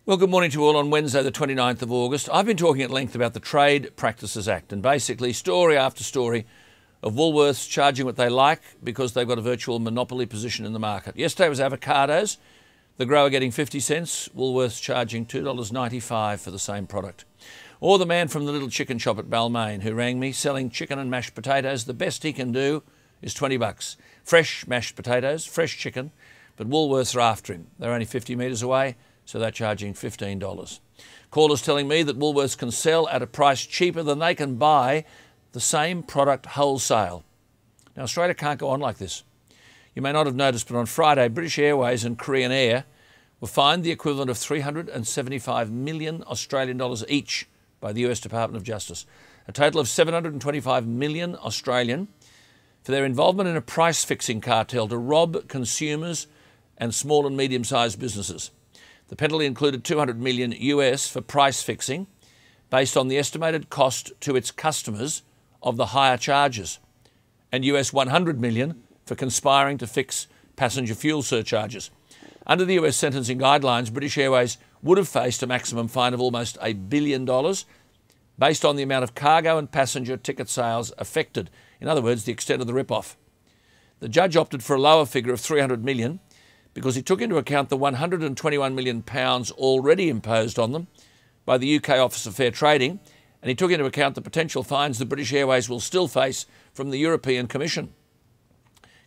Well, good morning to you all on Wednesday, the 29th of August. I've been talking at length about the Trade Practices Act and basically story after story of Woolworths charging what they like because they've got a virtual monopoly position in the market. Yesterday was avocados, the grower getting 50 cents, Woolworths charging $2.95 for the same product. Or the man from the little chicken shop at Balmain who rang me selling chicken and mashed potatoes. The best he can do is $20. Fresh mashed potatoes, fresh chicken, but Woolworths are after him. They're only 50 metres away, so they're charging $15. Callers telling me that Woolworths can sell at a price cheaper than they can buy the same product wholesale. Now, Australia can't go on like this. You may not have noticed, but on Friday, British Airways and Korean Air were fined the equivalent of 375 million Australian dollars each by the US Department of Justice, a total of 725 million Australian, for their involvement in a price-fixing cartel to rob consumers and small and medium-sized businesses. The penalty included $200 million US for price fixing based on the estimated cost to its customers of the higher charges, and US $100 million for conspiring to fix passenger fuel surcharges. Under the US sentencing guidelines, British Airways would have faced a maximum fine of almost $1 billion based on the amount of cargo and passenger ticket sales affected. In other words, the extent of the rip-off. The judge opted for a lower figure of $300 million because he took into account the £121 million already imposed on them by the UK Office of Fair Trading, and he took into account the potential fines that British Airways will still face from the European Commission.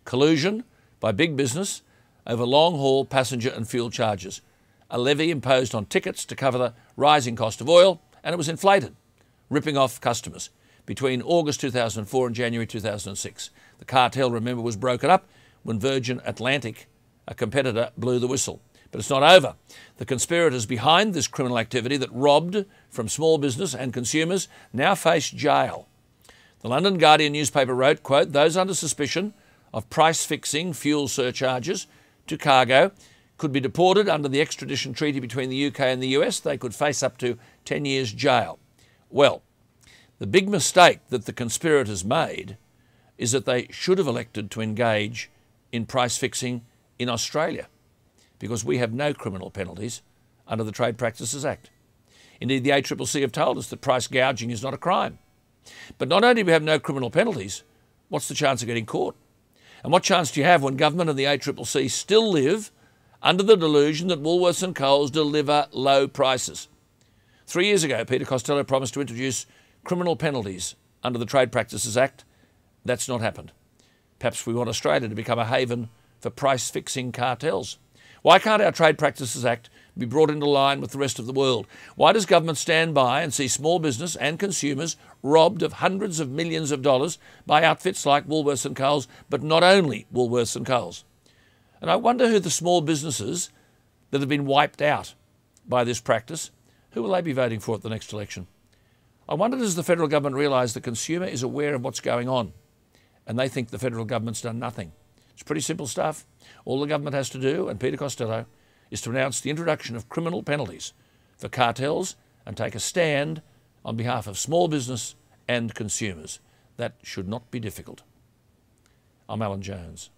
Collusion by big business over long-haul passenger and fuel charges, a levy imposed on tickets to cover the rising cost of oil, and it was inflated, ripping off customers. Between August 2004 and January 2006, the cartel, remember, was broken up when Virgin Atlantic, a competitor, blew the whistle. But it's not over. The conspirators behind this criminal activity that robbed from small business and consumers now face jail. The London Guardian newspaper wrote, quote, "Those under suspicion of price-fixing fuel surcharges to cargo could be deported under the extradition treaty between the UK and the US. They could face up to 10 years jail." Well, the big mistake that the conspirators made is that they should have elected to engage in price-fixing in Australia, because we have no criminal penalties under the Trade Practices Act. Indeed, the ACCC have told us that price gouging is not a crime. But not only do we have no criminal penalties, what's the chance of getting caught? And what chance do you have when government and the ACCC still live under the delusion that Woolworths and Coles deliver low prices? 3 years ago, Peter Costello promised to introduce criminal penalties under the Trade Practices Act. That's not happened. Perhaps we want Australia to become a haven for price-fixing cartels. Why can't our Trade Practices Act be brought into line with the rest of the world? Why does government stand by and see small business and consumers robbed of hundreds of millions of dollars by outfits like Woolworths and Coles, but not only Woolworths and Coles? And I wonder who the small businesses that have been wiped out by this practice, who will they be voting for at the next election? I wonder, does the federal government realise the consumer is aware of what's going on and they think the federal government's done nothing? It's pretty simple stuff. All the government has to do, and Peter Costello, is to announce the introduction of criminal penalties for cartels and take a stand on behalf of small business and consumers. That should not be difficult. I'm Alan Jones.